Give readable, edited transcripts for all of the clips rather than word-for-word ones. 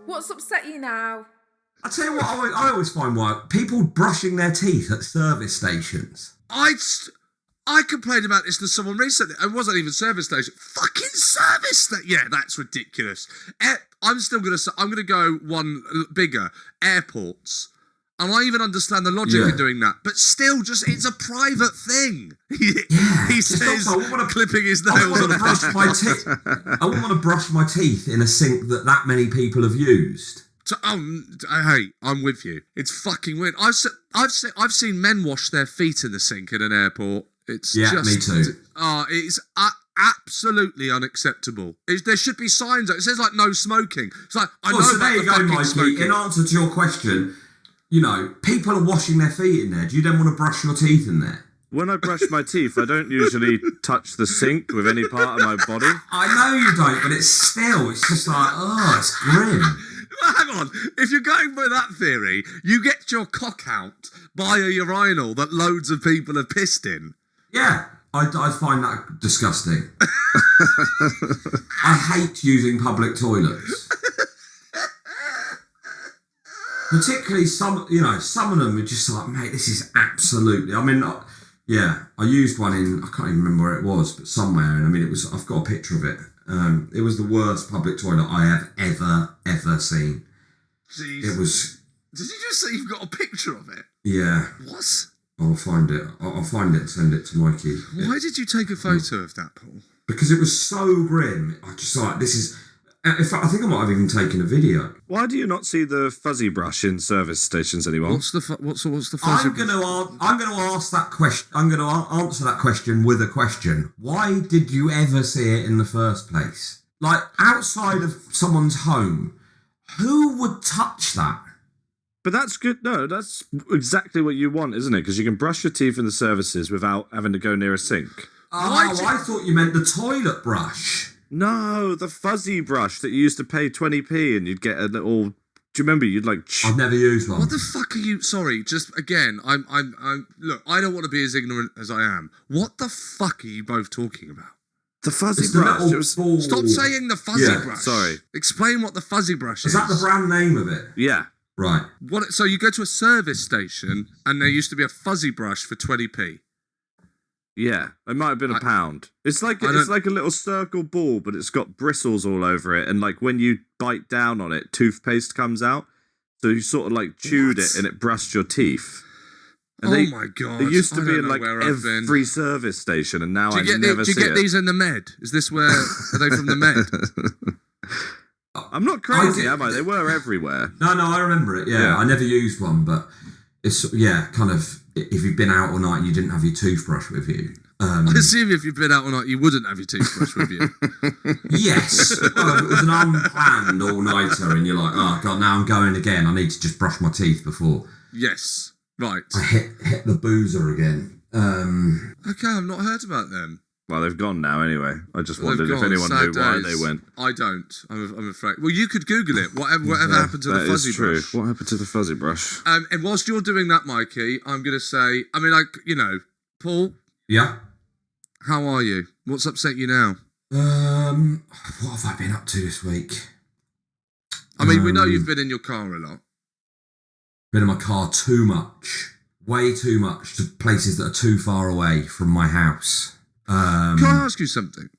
What's upset you now? I tell you what, I always find people brushing their teeth at service stations. I complained about this to someone recently. It wasn't even service station. Fucking service station. Yeah, that's ridiculous. I'm going to go one bigger. Airports. And I even understand the logic in doing that. But still, it's a private thing. He says, clipping his nails on I wouldn't want to brush my teeth in a sink that many people have used. Hey, I'm with you. It's fucking weird. I've seen men wash their feet in the sink in an airport. It's me too. It's absolutely unacceptable. There should be signs. It says like no smoking. It's like there you go, Mikey. In answer to your question, people are washing their feet in there. Do you then want to brush your teeth in there? When I brush my teeth, I don't usually touch the sink with any part of my body. I know you don't, but it's just like, it's grim. Hang on. If you're going by that theory, you get your cock out by a urinal that loads of people have pissed in. Yeah, I find that disgusting. I hate using public toilets. Particularly some of them are just like, mate, this is absolutely... I used one I can't even remember where it was, but somewhere, and I've got a picture of it. It was the worst public toilet I have ever seen. Jeez. It was... Did you just say you've got a picture of it? Yeah. What? I'll find it. I'll find it and send it to Mikey. Why did you take a photo of that, Paul? Because it was so grim. I just like, this is... In fact, I think I might have even taken a video. Why do you not see the fuzzy brush in service stations anymore? What's the fuzzy I'm going to ask that question. I'm going to answer that question with a question. Why did you ever see it in the first place? Like, outside of someone's home, who would touch that? But that's good. No, that's exactly what you want, isn't it? Because you can brush your teeth in the services without having to go near a sink. I thought you meant the toilet brush. No, the fuzzy brush that you used to pay 20p and you'd get a little... Do you remember? You'd I've never used one. What the fuck are you... Sorry, just again, I'm... Look, I don't want to be as ignorant as I am. What the fuck are you both talking about? The fuzzy brush. Stop saying the fuzzy brush. Sorry. Explain what the fuzzy brush is. Is that the brand name of it? Yeah. Right. So you go to a service station and there used to be a fuzzy brush for 20p. Yeah, it might have been £1. It's like a little circle ball, but it's got bristles all over it, and when you bite down on it, toothpaste comes out. So you sort of chewed it, and it brushed your teeth. And my god! It used to be in every service station, and now I never see it. Do you get these in the Med? Is this where are they from the Med? I'm not crazy, am I? They were everywhere. No, I remember it. Yeah, I never used one, but it's kind of. If you've been out all night and you didn't have your toothbrush with you. I assume if you've been out all night, you wouldn't have your toothbrush with you. Yes. Well, if it was an unplanned all-nighter and you're like, oh, God, now I'm going again. I need to just brush my teeth before. Yes. Right. I hit the boozer again. Okay, I've not heard about them. Well, they've gone now anyway. I just wondered if anyone knew why they went. I don't. I'm afraid. Well, you could Google it. Whatever happened to the fuzzy brush? That is true. What happened to the fuzzy brush? And whilst you're doing that, Mikey, I'm going to say, Paul. Yeah? How are you? What's upset you now? What have I been up to this week? We know you've been in your car a lot. Been in my car too much. Way too much to places that are too far away from my house. Can I ask you something?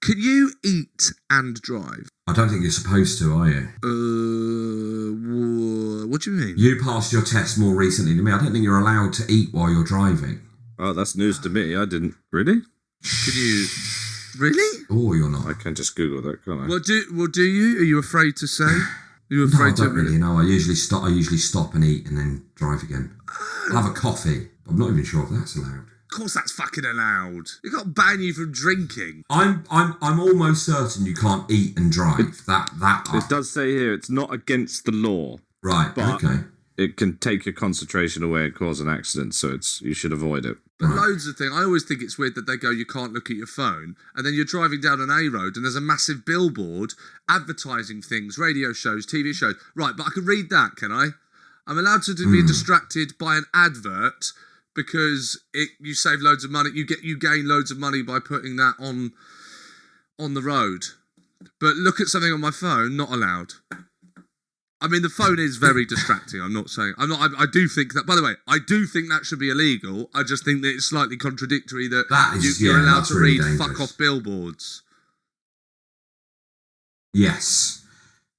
Can you eat and drive? I don't think you're supposed to, are you? What do you mean? You passed your test more recently than me. I don't think you're allowed to eat while you're driving. Oh, that's news to me. I didn't. Really? Can you... Really? Oh, you're not. I can just Google that, can't I? Well, do you? Are you afraid to say? Are you afraid I don't really know. I usually stop and eat and then drive again. I'll have a coffee. I'm not even sure if that's allowed. Of course that's fucking allowed. You can't ban you from drinking. I'm almost certain you can't eat and drive. It does say here it's not against the law. Right, but okay. It can take your concentration away and cause an accident, so you should avoid it. But loads of things. I always think it's weird that they go, you can't look at your phone, and then you're driving down an A road and there's a massive billboard advertising things, radio shows, TV shows. Right, but I can read that, can I? I'm allowed to be distracted by an advert because you save loads of money. You gain loads of money by putting that on the road. But look at something on my phone, not allowed. I mean, the phone is very distracting. I'm not saying I do think that. By the way, I do think that should be illegal. I just think that it's slightly contradictory that you're allowed to really read dangerous. "fuck off" billboards. Yes.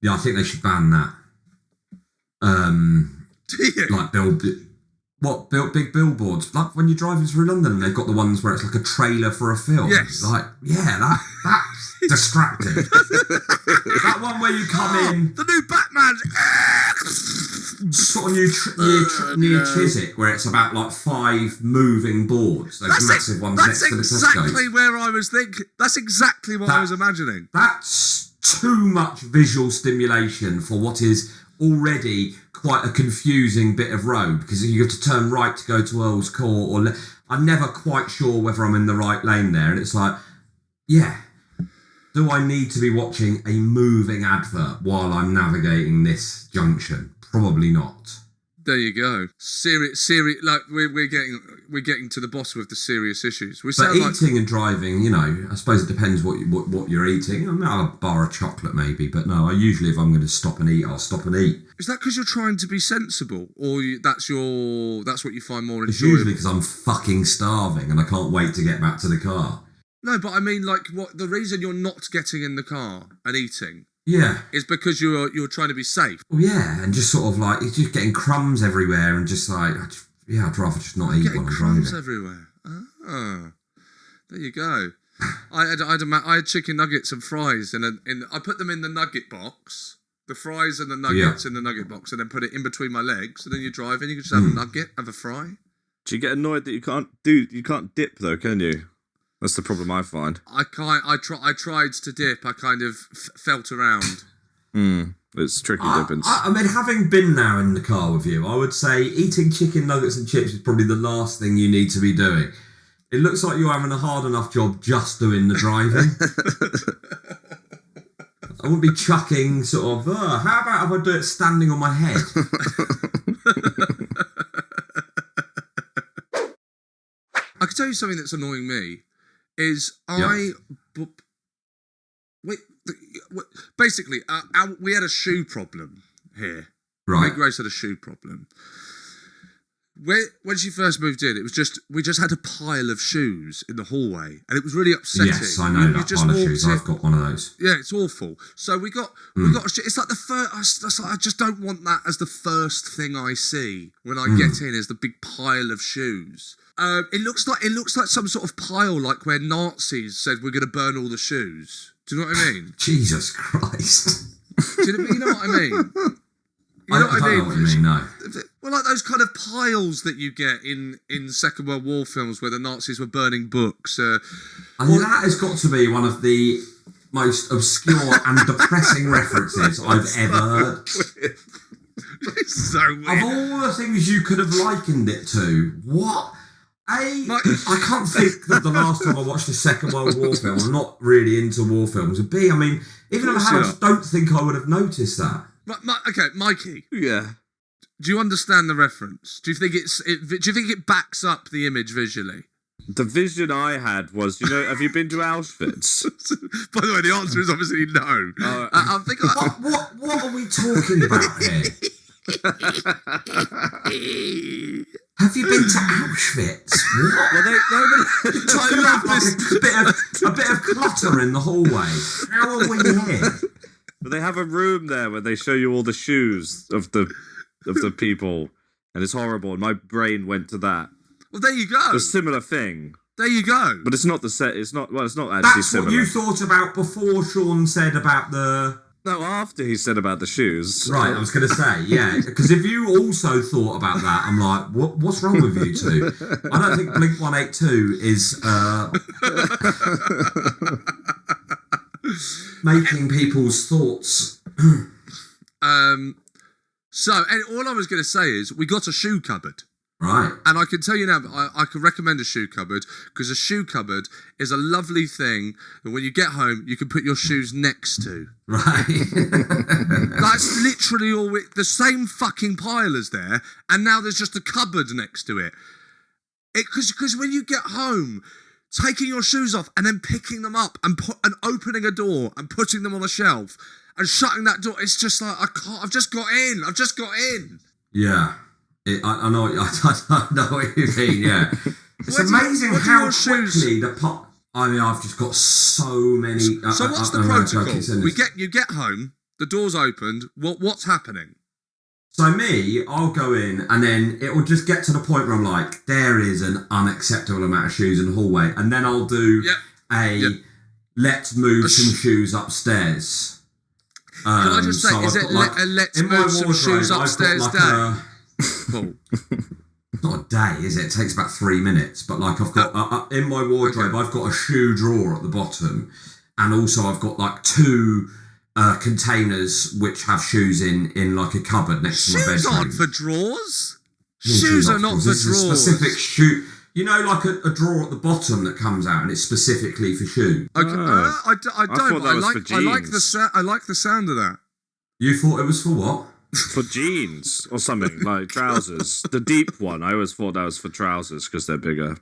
Yeah, I think they should ban that. Do you? Like big billboards? Like when you're driving through London and they've got the ones where it's like a trailer for a film. Yes. Like, yeah, that's distracting. That one where you come in, The new Batman. sort of near Chiswick, where it's about like 5 moving boards. Those massive ones next to the That's Tesco's. exactly where I was thinking. That's exactly what I was imagining. That's too much visual stimulation for what is already quite a confusing bit of road, because you have to turn right to go to Earl's Court, or I'm never quite sure whether I'm in the right lane there, and it's like, yeah, do I need to be watching a moving advert while I'm navigating this junction? Probably not. There you go. Serious. Like we're getting to the bottom of the serious issues. We But sound like eating and driving, I suppose it depends what you're eating. I mean, I'll have a bar of chocolate maybe, but no, I usually, if I'm going to stop and eat, I'll stop and eat. Is that because you're trying to be sensible, or that's what you find more It's enjoyable? usually because I'm fucking starving and I can't wait to get back to the car. No, but I mean, like, what the reason you're not getting in the car and eating Yeah. is because you're trying to be safe. Well, yeah, and just sort of like, it's just getting crumbs everywhere and just like, I'd rather just not eat Getting while I'm crumbs driving. everywhere. Ah, there you go. I had chicken nuggets and fries, and I put them in the nugget box, the fries and the nuggets in the nugget box, and then put it in between my legs. And then you drive, and you can just have a nugget, have a fry. Do you get annoyed that you can't dip though, can you? That's the problem I find. I tried to dip. I kind of felt around. It's tricky dipping. I mean, having been now in the car with you, I would say eating chicken nuggets and chips is probably the last thing you need to be doing. It looks like you're having a hard enough job just doing the driving. I wouldn't be chucking sort of, how about if I do it standing on my head? I can tell you something that's annoying me is basically we had a shoe problem here. Right. Meg Grace had a shoe problem. When she first moved in, we just had a pile of shoes in the hallway, and it was really upsetting. Yes, I know that pile of shoes. I've got one of those. Yeah, it's awful. So we got it's like the first. I just don't want that as the first thing I see when I get in, is the big pile of shoes. It looks like some sort of pile, like where Nazis said we're going to burn all the shoes. Do you know what I mean? Jesus Christ. You know what I mean? You know what I don't mean? know what you mean, no. Well, like those kind of piles that you get in Second World War films where the Nazis were burning books. I mean, that has got to be one of the most obscure and depressing references I've ever heard. It's so weird. Of all the things you could have likened it to, what? I can't think that the last time I watched a Second World War film, I'm not really into war films, and B, I mean, even if I had, I just don't think I would have noticed that. Okay, Mikey. Yeah. Do you understand the reference? Do you think it backs up the image visually? The vision I had was, have you been to Auschwitz? By the way, the answer is obviously no. I'm thinking. What are we talking about here? Have you been to Auschwitz? What? Well, they Talking about like a bit of clutter in the hallway. How are we here? But they have a room there where they show you all the shoes of the people, and it's horrible. And my brain went to that. Well, there you go. A similar thing. There you go. But it's not the set. It's not actually That's similar. what you thought about before Sean said about the... No, after he said about the shoes. Right, I was going to say, yeah, because if you also thought about that, I'm like, what's wrong with you two? I don't think Blink-182 is making people's thoughts. So, and all I was going to say is we got a shoe cupboard. Right. And I can tell you now, I can recommend a shoe cupboard, because a shoe cupboard is a lovely thing that when you get home, you can put your shoes next to. Right. That's literally all. The same fucking pile is there, and now there's just a cupboard next to it. Because when you get home, taking your shoes off and then picking them up and opening a door and putting them on a shelf and shutting that door, it's just like, I can't. I've just got in. Yeah. I know. I know what you mean. Yeah. It's amazing how quickly the pot. I mean, I've just got so many. So what's the protocol? You get home, the door's opened. What's happening? So me, I'll go in, and then it will just get to the point where I'm like, there is an unacceptable amount of shoes in the hallway, and then I'll do let's move some shoes upstairs. Can I just say, is it let's move some shoes upstairs day? Cool. It's not a day, is it? It takes about 3 minutes. But like, I've got in my wardrobe, I've got a shoe drawer at the bottom, and also I've got like 2 containers which have shoes in like a cupboard next to my bedroom. Shoes aren't for drawers. Shoes are not for drawers. It's a specific shoe. You know, like a drawer at the bottom that comes out, and it's specifically for shoes. Okay, I don't. I like the sound of that. You thought it was for what? For jeans or something, like trousers. The deep one, I always thought that was for trousers because they're bigger.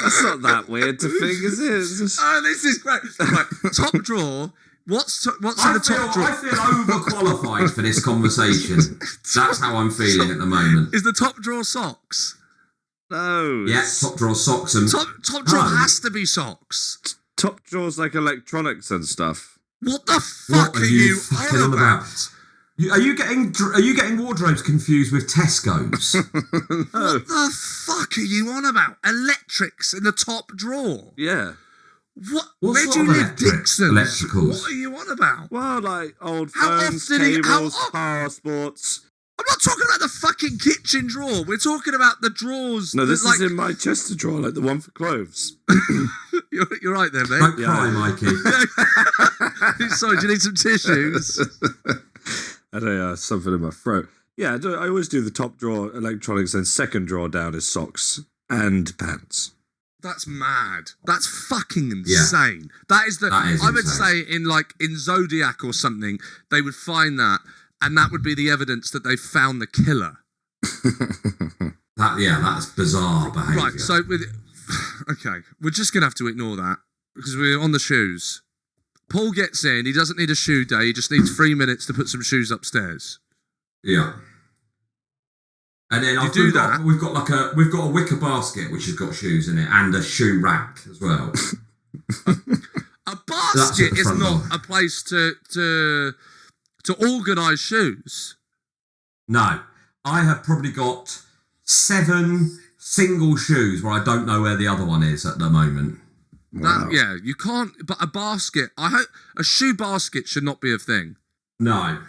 That's not that weird to think, is it? Oh, this is great. Right, top drawer. What's in the top drawer? I feel overqualified for this conversation. That's how I'm feeling at the moment. Is the top drawer socks? No. Yeah, top drawer socks and top drawer has to be socks. Top drawer's like electronics and stuff. What the fuck are you on about? Are you getting wardrobes confused with Tesco's? What the fuck are you on about? Electrics in the top drawer. Yeah. What Where do you live, Dixon? Electricals. What are you on about? Well, like old phones, cables, passports. I'm not talking about the fucking kitchen drawer. We're talking about the drawers. No, this is in my Chester drawer, like the one for clothes. You're right there, mate. Don't cry, Mikey. Sorry, do you need some tissues? I had something in my throat. Yeah, I always do the top drawer electronics, and second drawer down is socks and pants. That's mad. That's fucking insane. Yeah. I would say in Zodiac or something, they would find that, and that would be the evidence that they found the killer. That's bizarre behaviour. Right, so okay, we're just gonna have to ignore that because we're on the shoes. Paul gets in. He doesn't need a shoe day. He just needs 3 minutes to put some shoes upstairs. Yeah. And then we've got a wicker basket which has got shoes in it, and a shoe rack as well. A basket is not a place to organise shoes. No, I have probably got 7 single shoes where I don't know where the other one is at the moment. Wow. You can't. But a basket. A shoe basket should not be a thing. No.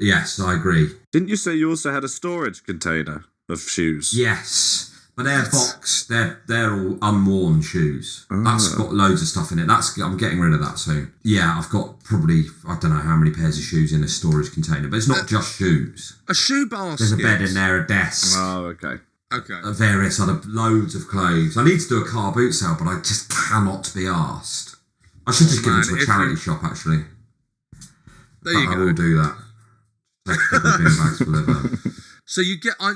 Yes, I agree. Didn't you say you also had a storage container of shoes? Yes, but they're boxed. They're all unworn shoes. Oh. That's got loads of stuff in it. I'm getting rid of that soon. Yeah, I've got probably, I don't know how many pairs of shoes in a storage container, but it's not just shoes. A shoe basket. There's a bed in there, a desk. Oh, okay. Various other loads of clothes. I need to do a car boot sale, but I just cannot be arsed. I should just give it to a charity shop, actually. There you go. I will do that. Take a couple of bin bags for liver. So you get, I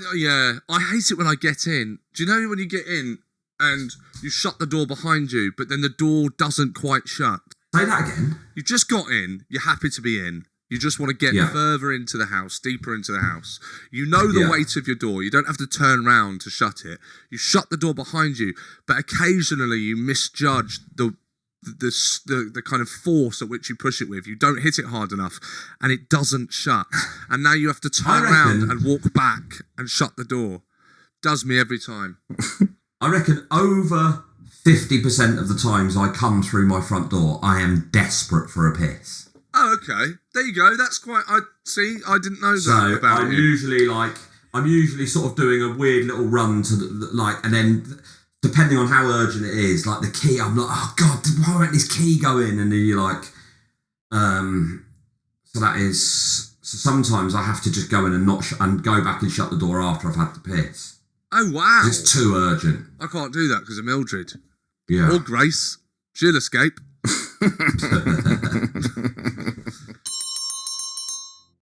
hate it when I get in. Do you know when you get in and you shut the door behind you, but then the door doesn't quite shut? Say that again. You just got in. You're happy to be in. You just want to get further into the house, deeper into the house. You know the weight of your door. You don't have to turn round to shut it. You shut the door behind you, but occasionally you misjudge the kind of force at which you push it with. You don't hit it hard enough, and it doesn't shut. And now you have to turn around and walk back and shut the door. Does me every time. I reckon over 50% of the times I come through my front door, I am desperate for a piss. Oh, okay. There you go. That's quite. I didn't know that about I'm you. I'm usually sort of doing a weird little run to and then depending on how urgent it is, like the key, I'm like, oh god, why won't this key go in? And then you're like, so that is So sometimes I have to just go in and and go back and shut the door after I've had the piss. Oh, wow. It's too urgent. I can't do that because of Mildred. Yeah. Or Grace. She'll escape.